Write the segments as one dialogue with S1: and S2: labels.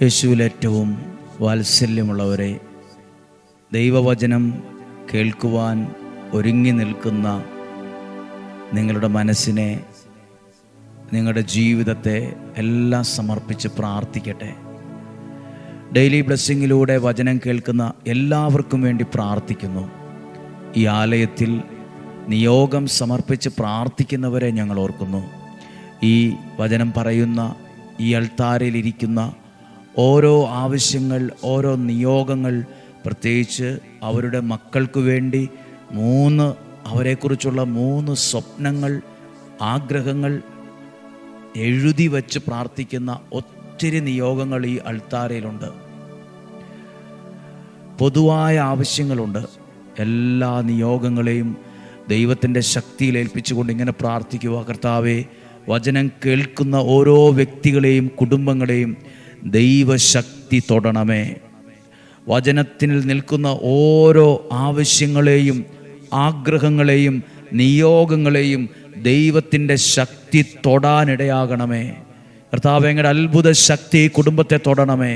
S1: യേശുവിൽ ഏറ്റവും വാത്സല്യമുള്ളവരെ, ദൈവവചനം കേൾക്കുവാൻ ഒരുങ്ങി നിൽക്കുന്ന നിങ്ങളുടെ മനസ്സിനെ, നിങ്ങളുടെ ജീവിതത്തെ എല്ലാം സമർപ്പിച്ച് പ്രാർത്ഥിക്കട്ടെ. ഡെയിലി ബ്ലെസ്സിങ്ങിലൂടെ വചനം കേൾക്കുന്ന എല്ലാവർക്കും വേണ്ടി പ്രാർത്ഥിക്കുന്നു. ഈ ആലയത്തിൽ നിയോഗം സമർപ്പിച്ച് പ്രാർത്ഥിക്കുന്നവരെ ഞങ്ങൾ ഓർക്കുന്നു. ഈ വചനം പറയുന്ന ഈ അൾത്താരയിലിരിക്കുന്ന ഓരോ ആവശ്യങ്ങൾ, ഓരോ നിയോഗങ്ങൾ, പ്രത്യേകിച്ച് അവരുടെ മക്കൾക്ക് വേണ്ടി അവരെക്കുറിച്ചുള്ള 3 സ്വപ്നങ്ങൾ, ആഗ്രഹങ്ങൾ എഴുതി വച്ച് പ്രാർത്ഥിക്കുന്ന ഒത്തിരി നിയോഗങ്ങൾ ഈ അൾത്താരയിലുണ്ട്. പൊതുവായ ആവശ്യങ്ങളുണ്ട്. എല്ലാ നിയോഗങ്ങളെയും ദൈവത്തിൻ്റെ ശക്തിയിൽ ഏൽപ്പിച്ചുകൊണ്ട് ഇങ്ങനെ പ്രാർത്ഥിക്കുക: കർത്താവേ, വചനം കേൾക്കുന്ന ഓരോ വ്യക്തികളെയും കുടുംബങ്ങളെയും ദൈവശക്തി തൊടണമേ. വചനത്തിൽ നിൽക്കുന്ന ഓരോ ആവശ്യങ്ങളെയും ആഗ്രഹങ്ങളെയും നിയോഗങ്ങളെയും ദൈവത്തിൻ്റെ ശക്തി തൊടാനിടയാകണമേ. കർത്താവേ, അങ്ങയുടെ അത്ഭുത ശക്തി ഈ കുടുംബത്തെ തൊടണമേ.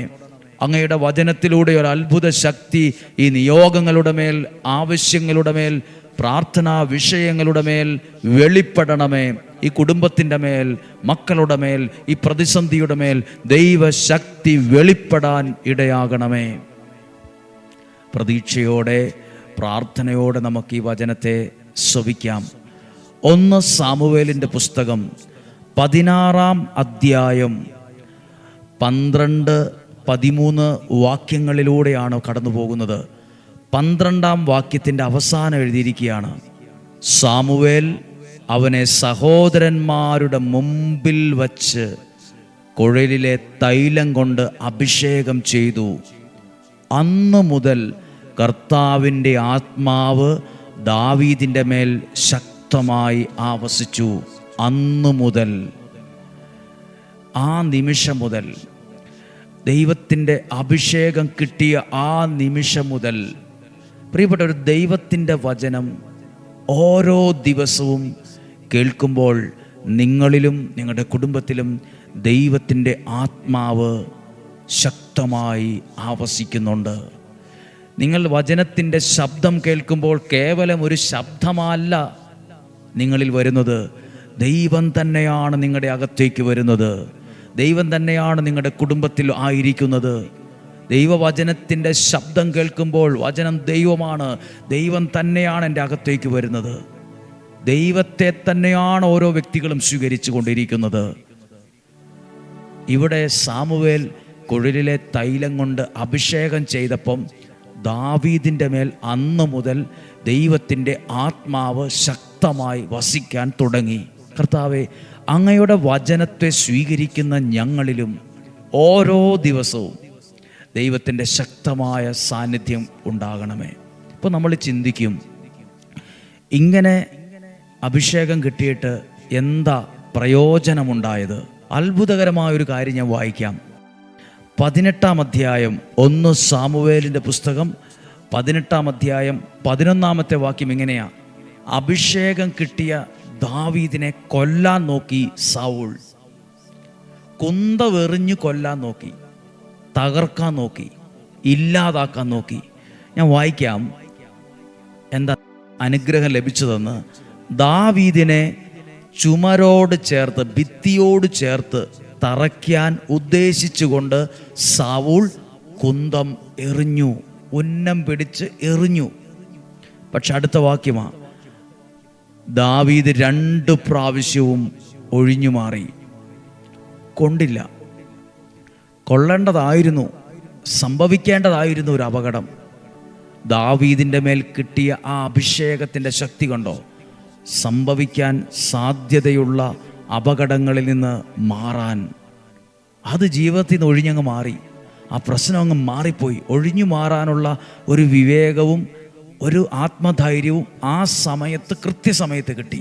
S1: അങ്ങയുടെ വചനത്തിലൂടെ ഒരു അത്ഭുത ശക്തി ഈ നിയോഗങ്ങളുടെ മേൽ, ആവശ്യങ്ങളുടെ മേൽ, പ്രാർത്ഥനാ വിഷയങ്ങളുടെ മേൽ വെളിപ്പെടണമേ. ഈ കുടുംബത്തിൻ്റെ മേൽ, മക്കളുടെ മേൽ, ഈ പ്രതിസന്ധിയുടെ മേൽ ദൈവശക്തി വെളിപ്പെടാൻ ഇടയാകണമേ. പ്രതീക്ഷയോടെ, പ്രാർത്ഥനയോടെ നമുക്ക് ഈ വചനത്തെ ശ്രവിക്കാം. 1 സാമുവേലിൻ്റെ പുസ്തകം 16-ാം അധ്യായം 12-13 വാക്യങ്ങളിലൂടെയാണ് കടന്നു പോകുന്നത്. 12-ാം വാക്യത്തിൻ്റെ അവസാനം എഴുതിയിരിക്കുകയാണ്: സാമുവേൽ അവനെ സഹോദരന്മാരുടെ മുമ്പിൽ വച്ച് കുഴലിലെ തൈലം കൊണ്ട് അഭിഷേകം ചെയ്തു. അന്നു മുതൽ കർത്താവിൻ്റെ ആത്മാവ് ദാവീദിൻ്റെ മേൽ ശക്തമായി ആവസിച്ചു. അന്നു മുതൽ, ആ നിമിഷം മുതൽ, ദൈവത്തിൻ്റെ അഭിഷേകം കിട്ടിയ ആ നിമിഷം മുതൽ, പ്രിയപ്പെട്ട ഒരു ദൈവത്തിൻ്റെ വചനം ഓരോ ദിവസവും കേൾക്കുമ്പോൾ നിങ്ങളിലും നിങ്ങളുടെ കുടുംബത്തിലും ദൈവത്തിൻ്റെ ആത്മാവ് ശക്തമായി ആവസിക്കുന്നുണ്ട്. നിങ്ങൾ വചനത്തിൻ്റെ ശബ്ദം കേൾക്കുമ്പോൾ കേവലം ഒരു ശബ്ദമല്ല നിങ്ങളിൽ വരുന്നത്, ദൈവം തന്നെയാണ് നിങ്ങളുടെ അകത്തേക്ക് വരുന്നത്. ദൈവം തന്നെയാണ് നിങ്ങളുടെ കുടുംബത്തിൽ ആയിരിക്കുന്നത്. ദൈവവചനത്തിൻ്റെ ശബ്ദം കേൾക്കുമ്പോൾ വചനം ദൈവമാണ്, ദൈവം തന്നെയാണ് എൻ്റെ അകത്തേക്ക് വരുന്നത്. ദൈവത്തെ തന്നെയാണ് ഓരോ വ്യക്തികളും സ്വീകരിച്ചു കൊണ്ടിരിക്കുന്നത്. ഇവിടെ സാമുവേൽ കുഴലിലെ തൈലം കൊണ്ട് അഭിഷേകം ചെയ്തപ്പം ദാവീദിൻ്റെ മേൽ അന്ന് മുതൽ ദൈവത്തിൻ്റെ ആത്മാവ് ശക്തമായി വസിക്കാൻ തുടങ്ങി. കർത്താവേ, അങ്ങയുടെ വചനത്തെ സ്വീകരിക്കുന്ന ഞങ്ങളിലും ഓരോ ദിവസവും ദൈവത്തിൻ്റെ ശക്തമായ സാന്നിധ്യം ഉണ്ടാകണമേ. ഇപ്പോൾ നമ്മൾ ചിന്തിക്കും, ഇങ്ങനെ അഭിഷേകം കിട്ടിയിട്ട് എന്താ പ്രയോജനമുണ്ടായത്? അത്ഭുതകരമായൊരു കാര്യം ഞാൻ വായിക്കാം. 18-ാം അധ്യായം 1 സാമുവേലിൻ്റെ പുസ്തകം 18-ാം അധ്യായം 11-ാമത്തെ വാക്യം ഇങ്ങനെയാ: അഭിഷേകം കിട്ടിയ ദാവീദിനെ കൊല്ലാൻ നോക്കി സൗൾ. കുന്തവെറിഞ്ഞു കൊല്ലാൻ നോക്കി, തകർക്കാൻ നോക്കി, ഇല്ലാതാക്കാൻ നോക്കി. ഞാൻ വായിക്കാം എന്താ അനുഗ്രഹം ലഭിച്ചതെന്ന്. ദാവീദിനെ ചുമരോട് ചേർത്ത്, ഭിത്തിയോട് ചേർത്ത് തറയ്ക്കാൻ ഉദ്ദേശിച്ചുകൊണ്ട് സൗൾ കുന്തം എറിഞ്ഞു, ഉന്നം പിടിച്ച് എറിഞ്ഞു. പക്ഷെ അടുത്ത വാക്യമാ: ദാവീദ് 2 പ്രാവശ്യവും ഒഴിഞ്ഞു മാറി. കൊണ്ടില്ല. കൊള്ളേണ്ടതായിരുന്നു, സംഭവിക്കേണ്ടതായിരുന്നു ഒരു അപകടം. ദാവീദിൻ്റെ മേൽ കിട്ടിയ ആ അഭിഷേകത്തിൻ്റെ ശക്തി കണ്ടോ? സംഭവിക്കാൻ സാധ്യതയുള്ള അപകടങ്ങളിൽ നിന്ന് മാറാൻ, അത് ജീവിതത്തിൽ നിന്ന് ഒഴിഞ്ഞങ്ങ് മാറി. ആ പ്രശ്നം അങ്ങ് മാറിപ്പോയി. ഒഴിഞ്ഞു മാറാനുള്ള ഒരു വിവേകവും ഒരു ആത്മധൈര്യവും ആ സമയത്ത്, കൃത്യസമയത്ത് കിട്ടി.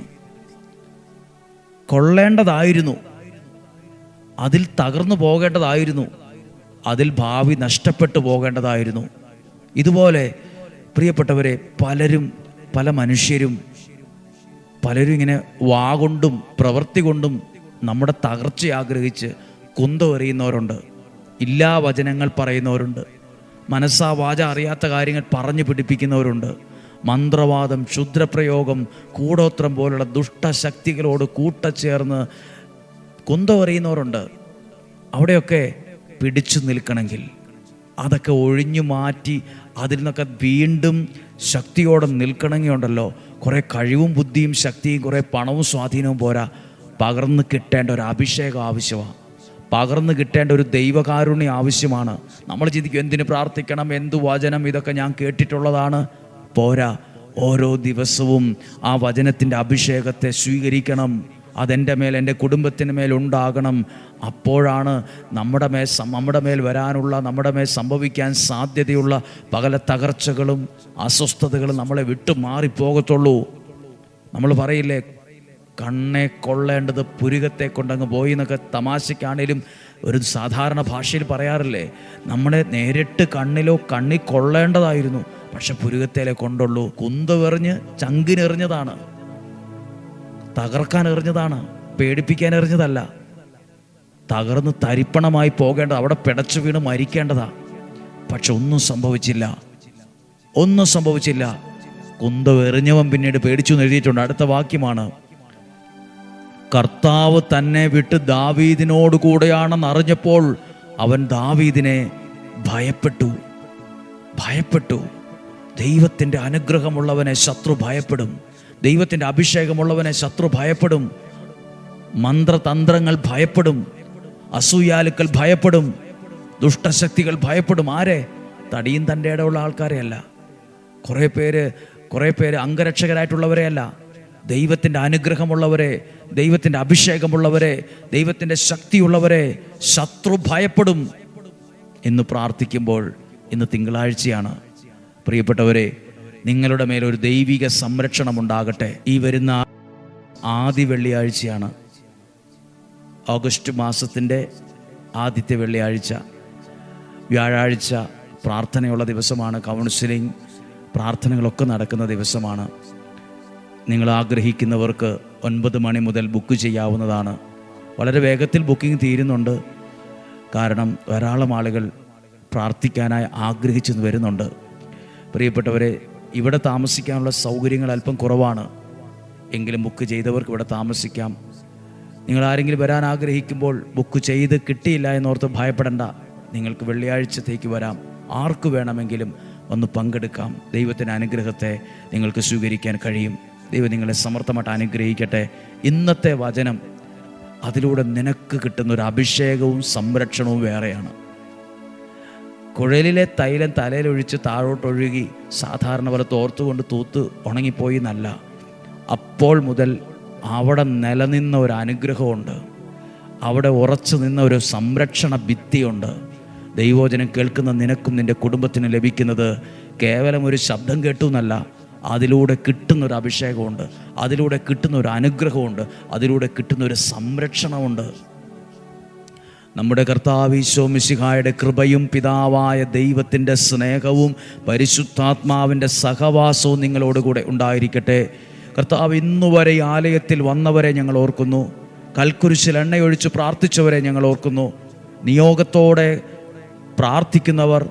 S1: കൊള്ളേണ്ടതായിരുന്നു, അതിൽ തകർന്നു പോകേണ്ടതായിരുന്നു, അതിൽ ഭാവി നഷ്ടപ്പെട്ടു പോകേണ്ടതായിരുന്നു. ഇതുപോലെ പ്രിയപ്പെട്ടവരെ, പല മനുഷ്യരും ഇങ്ങനെ വാകൊണ്ടും പ്രവൃത്തി കൊണ്ടും നമ്മുടെ തകർച്ച ആഗ്രഹിച്ച് കുന്തം എറിയുന്നവരുണ്ട്. ഇല്ലാ വചനങ്ങൾ പറയുന്നവരുണ്ട്, മനസ്സാ വാച അറിയാത്ത കാര്യങ്ങൾ പറഞ്ഞു പിടിപ്പിക്കുന്നവരുണ്ട്, മന്ത്രവാദം, ക്ഷുദ്രപ്രയോഗം, കൂടോത്രം പോലുള്ള ദുഷ്ടശക്തികളോട് കൂട്ടച്ചേർന്ന് കുന്തമെറിയുന്നവരുണ്ട്. അവിടെയൊക്കെ പിടിച്ചു നിൽക്കണമെങ്കിൽ, അതൊക്കെ ഒഴിഞ്ഞു മാറ്റി അതിൽ നിന്നൊക്കെ വീണ്ടും ശക്തിയോടെ നിൽക്കണമെങ്കിൽ ഉണ്ടല്ലോ, കുറേ കഴിവും ബുദ്ധിയും ശക്തിയും കുറേ പണവും സ്വാധീനവും പോരാ, പകർന്ന് കിട്ടേണ്ട ഒരു അഭിഷേകം ആവശ്യമാണ്, പകർന്ന് കിട്ടേണ്ട ഒരു ദൈവകാരുണ്യം ആവശ്യമാണ്. നമ്മൾ ചിന്തിക്കും എന്തിന് പ്രാർത്ഥിക്കണം, എന്തു വചനം, ഇതൊക്കെ ഞാൻ കേട്ടിട്ടുള്ളതാണ്. പോരാ, ഓരോ ദിവസവും ആ വചനത്തിൻ്റെ അഭിഷേകത്തെ സ്വീകരിക്കണം. അതെൻ്റെ മേൽ, എൻ്റെ കുടുംബത്തിന് മേൽ ഉണ്ടാകണം. അപ്പോഴാണ് നമ്മുടെ മേൽ വരാനുള്ള, നമ്മുടെ മേൽ സംഭവിക്കാൻ സാധ്യതയുള്ള പകല തകർച്ചകളും അസ്വസ്ഥതകളും നമ്മളെ വിട്ടു മാറിപ്പോകത്തുള്ളൂ. നമ്മൾ പറയില്ലേ, കണ്ണെ കൊള്ളേണ്ടത് പുരുകത്തെ കൊണ്ടങ്ങ് പോയി എന്നൊക്കെ തമാശയ്ക്കാണേലും ഒരു സാധാരണ ഭാഷയിൽ പറയാറില്ലേ. നമ്മളെ നേരിട്ട് കണ്ണിൽ കൊള്ളേണ്ടതായിരുന്നു, പക്ഷെ പുരുകത്തേലെ കൊണ്ടുള്ളൂ. കുന്തമെറിഞ്ഞ് ചങ്കിനെറിഞ്ഞതാണ്, തകർക്കാൻ എറിഞ്ഞതാണ്, പേടിപ്പിക്കാൻ എറിഞ്ഞതല്ല. തകർന്ന് തരിപ്പണമായി പോകേണ്ടത്, അവിടെ പിടച്ചു വീണ് മരിക്കേണ്ടതാ. പക്ഷെ ഒന്നും സംഭവിച്ചില്ല. കുന്തമെറിഞ്ഞവൻ പിന്നീട് പേടിച്ചു എന്ന് എഴുതിയിട്ടുണ്ട്. അടുത്ത വാക്യമാണ്, കർത്താവ് തന്നെ വിട്ട് ദാവീദിനോട് കൂടെയാണെന്ന് അറിഞ്ഞപ്പോൾ അവൻ ദാവീദിനെ ഭയപ്പെട്ടു. ദൈവത്തിൻ്റെ അനുഗ്രഹമുള്ളവനെ ശത്രു ഭയപ്പെടും, ദൈവത്തിൻ്റെ അഭിഷേകമുള്ളവനെ ശത്രു ഭയപ്പെടും. മന്ത്രതന്ത്രങ്ങൾ ഭയപ്പെടും, അസൂയാലുക്കൾ ഭയപ്പെടും, ദുഷ്ടശക്തികൾ ഭയപ്പെടും. ആരെ? തടിയും തൻ്റെ ഇടമുള്ള ആൾക്കാരെ അല്ല, കുറേ പേര് അംഗരക്ഷകരായിട്ടുള്ളവരെ അല്ല, ദൈവത്തിൻ്റെ അനുഗ്രഹമുള്ളവരെ, ദൈവത്തിൻ്റെ അഭിഷേകമുള്ളവരെ, ദൈവത്തിൻ്റെ ശക്തിയുള്ളവരെ ശത്രു ഭയപ്പെടും എന്ന് പ്രാർത്ഥിക്കുമ്പോൾ, ഇന്ന് തിങ്കളാഴ്ചയാണ് പ്രിയപ്പെട്ടവരെ, നിങ്ങളുടെ മേലൊരു ദൈവിക സംരക്ഷണം ഉണ്ടാകട്ടെ. ഈ വരുന്ന ആദ്യ വെള്ളിയാഴ്ചയാണ്, ഓഗസ്റ്റ് മാസത്തിൻ്റെ ആദ്യത്തെ വെള്ളിയാഴ്ച. വ്യാഴാഴ്ച പ്രാർത്ഥനയുള്ള ദിവസമാണ്, കൗൺസിലിംഗ് പ്രാർത്ഥനകളൊക്കെ നടക്കുന്ന ദിവസമാണ്. നിങ്ങൾ ആഗ്രഹിക്കുന്നവർക്ക് 9 മണി മുതൽ ബുക്ക് ചെയ്യാവുന്നതാണ്. വളരെ വേഗത്തിൽ ബുക്കിംഗ് തീരുന്നുണ്ട്, കാരണം ധാരാളം ആളുകൾ പ്രാർത്ഥിക്കാനായി ആഗ്രഹിച്ചു വരുന്നുണ്ട്. പ്രിയപ്പെട്ടവരെ, ഇവിടെ താമസിക്കാനുള്ള സൗകര്യങ്ങൾ അല്പം കുറവാണ്, എങ്കിലും ബുക്ക് ചെയ്തവർക്ക് ഇവിടെ താമസിക്കാം. നിങ്ങൾ ആരെങ്കിലും വരാൻ ആഗ്രഹിക്കുമ്പോൾ ബുക്ക് ചെയ്ത് കിട്ടിയില്ല എന്നോർത്ത് ഭയപ്പെടേണ്ട, നിങ്ങൾക്ക് വെള്ളിയാഴ്ചത്തേക്ക് വരാം. ആർക്ക് വേണമെങ്കിലും ഒന്ന് പങ്കെടുക്കാം. ദൈവത്തിൻ്റെ അനുഗ്രഹത്തെ നിങ്ങൾക്ക് സ്വീകരിക്കാൻ കഴിയും. ദൈവം നിങ്ങളെ സമർത്ഥമായിട്ട് അനുഗ്രഹിക്കട്ടെ. ഇന്നത്തെ വചനം, അതിലൂടെ നിനക്ക് കിട്ടുന്നൊരു അഭിഷേകവും സംരക്ഷണവും വേറെയാണ്. കുഴലിലെ തൈലം തലയിലൊഴിച്ച് താഴോട്ടൊഴുകി സാധാരണ പോലെ തോർത്തുകൊണ്ട് തൂത്ത് ഉണങ്ങിപ്പോയി എന്നല്ല, അപ്പോൾ മുതൽ അവിടെ നിലനിന്ന ഒരു അനുഗ്രഹമുണ്ട്, അവിടെ ഉറച്ചു നിന്ന ഒരു സംരക്ഷണ ഭിത്തിയുണ്ട്. ദൈവവചനം കേൾക്കുന്ന നിനക്കും നിൻ്റെ കുടുംബത്തിനും ലഭിക്കുന്നത് കേവലം ഒരു ശബ്ദം കേട്ടു എന്നല്ല, അതിലൂടെ കിട്ടുന്നൊരു അഭിഷേകമുണ്ട്, അതിലൂടെ കിട്ടുന്ന ഒരു അനുഗ്രഹമുണ്ട്, അതിലൂടെ കിട്ടുന്ന ഒരു സംരക്ഷണമുണ്ട്. നമ്മുടെ കർത്താവ് ഈശോ മിശിഹായുടെ കൃപയും പിതാവായ ദൈവത്തിൻ്റെ സ്നേഹവും പരിശുദ്ധാത്മാവിൻ്റെ സഹവാസവും നിങ്ങളോടുകൂടെ ഉണ്ടായിരിക്കട്ടെ. കർത്താവ് ഇന്നുവരെ ഈ ആലയത്തിൽ വന്നവരെ ഞങ്ങൾ ഓർക്കുന്നു, കൽക്കുരിശിൽ എണ്ണയൊഴിച്ച് പ്രാർത്ഥിച്ചവരെ ഞങ്ങൾ ഓർക്കുന്നു, നിയോഗത്തോടെ പ്രാർത്ഥിക്കുന്നവർ,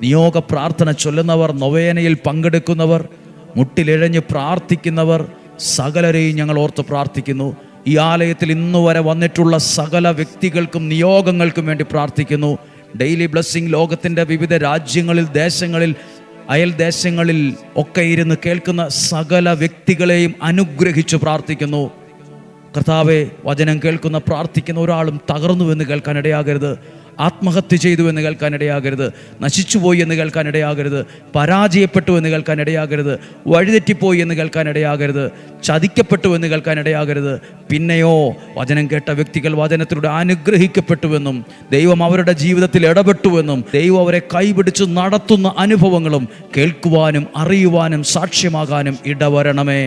S1: നിയോഗ പ്രാർത്ഥന ചൊല്ലുന്നവർ, നൊവേനയിൽ പങ്കെടുക്കുന്നവർ, മുട്ടിലിഴഞ്ഞ് പ്രാർത്ഥിക്കുന്നവർ, സകലരെയും ഞങ്ങൾ ഓർത്ത് പ്രാർത്ഥിക്കുന്നു. ഈ ആലയത്തിൽ ഇന്നുവരെ വന്നിട്ടുള്ള സകല വ്യക്തികൾക്കും നിയോഗങ്ങൾക്കും വേണ്ടി പ്രാർത്ഥിക്കുന്നു. ഡെയിലി ബ്ലെസ്സിങ് ലോകത്തിൻ്റെ വിവിധ രാജ്യങ്ങളിൽ, ദേശങ്ങളിൽ, അയൽ ദേശങ്ങളിൽ ഒക്കെ ഇരുന്ന് കേൾക്കുന്ന സകല വ്യക്തികളെയും അനുഗ്രഹിച്ചു പ്രാർത്ഥിക്കുന്നു. കർത്താവെ, വചനം കേൾക്കുന്ന പ്രാർത്ഥിക്കുന്ന ഒരാളും തകർന്നുവെന്ന് കേൾക്കാനിടയാകരുത്, ആത്മഹത്യ ചെയ്തു എന്ന് കേൾക്കാനിടയാകരുത്, നശിച്ചുപോയി എന്ന് കേൾക്കാനിടയാകരുത്, പരാജയപ്പെട്ടു എന്ന് കേൾക്കാനിടയാകരുത്, വഴിതെറ്റിപ്പോയി എന്ന് കേൾക്കാനിടയാകരുത്, ചതിക്കപ്പെട്ടു എന്ന് കേൾക്കാനിടയാകരുത്. പിന്നെയോ വചനം കേട്ട വ്യക്തികൾ വചനത്തിലൂടെ അനുഗ്രഹിക്കപ്പെട്ടുവെന്നും ദൈവം അവരുടെ ജീവിതത്തിൽ ഇടപെട്ടുവെന്നും ദൈവം അവരെ കൈപിടിച്ച് നടത്തുന്ന അനുഭവങ്ങളും കേൾക്കുവാനും അറിയുവാനും സാക്ഷ്യമാകാനും ഇടവരണമേ.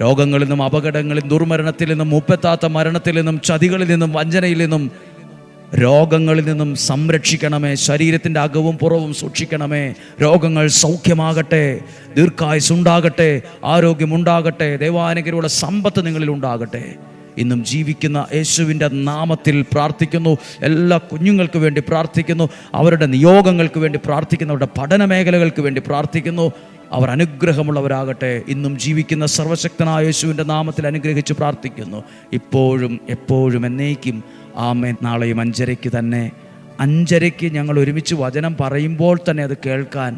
S1: രോഗങ്ങളിൽ നിന്നും, അപകടങ്ങളിൽ നിന്നും, ദുർമരണത്തിൽ നിന്നും, മുപ്പെത്താത്ത മരണത്തിൽ നിന്നും, ചതികളിൽ നിന്നും, വഞ്ചനയിൽ നിന്നും, രോഗങ്ങളിൽ നിന്നും സംരക്ഷിക്കണമേ. ശരീരത്തിൻ്റെ അകവും പുറവും സൂക്ഷിക്കണമേ. രോഗങ്ങൾ സൗഖ്യമാകട്ടെ, ദീർഘായുസ്സുണ്ടാകട്ടെ, ആരോഗ്യമുണ്ടാകട്ടെ, ദൈവാനുഗ്രഹമുള്ള സമ്പത്ത് നിങ്ങളിൽ ഉണ്ടാകട്ടെ. ഇന്നും ജീവിക്കുന്ന യേശുവിൻ്റെ നാമത്തിൽ പ്രാർത്ഥിക്കുന്നു. എല്ലാ കുഞ്ഞുങ്ങൾക്ക് വേണ്ടി പ്രാർത്ഥിക്കുന്നു. അവരുടെ നിയോഗങ്ങൾക്ക് വേണ്ടി പ്രാർത്ഥിക്കുന്നു. അവരുടെ പഠന മേഖലകൾക്ക് വേണ്ടി പ്രാർത്ഥിക്കുന്നു. അവർ അനുഗ്രഹമുള്ളവരാകട്ടെ. ഇന്നും ജീവിക്കുന്ന സർവശക്തനായ യേശുവിൻ്റെ നാമത്തിൽ അനുഗ്രഹിച്ച് പ്രാർത്ഥിക്കുന്നു, ഇപ്പോഴും എപ്പോഴും എന്നേക്കും. ആമേൻ. നാളെയും 5:30 തന്നെ, 5:30 ഞങ്ങൾ ഒരുമിച്ച് വചനം പറയുമ്പോൾ തന്നെ അത് കേൾക്കാൻ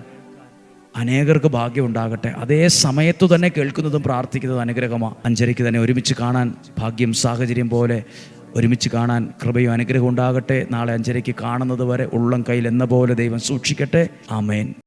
S1: അനേകർക്ക് ഭാഗ്യം ഉണ്ടാകട്ടെ. അതേ സമയത്തു തന്നെ കേൾക്കുന്നതും പ്രാർത്ഥിക്കുന്നതും അനുഗ്രഹമാണ്. 5:30 തന്നെ ഒരുമിച്ച് കാണാൻ ഭാഗ്യം, സാഹചര്യം പോലെ ഒരുമിച്ച് കാണാൻ കൃപയും അനുഗ്രഹം ഉണ്ടാകട്ടെ. നാളെ 5:30 കാണുന്നത് വരെ ഉള്ളം കയ്യിൽ എന്ന പോലെ ദൈവം സൂക്ഷിക്കട്ടെ. ആമേൻ.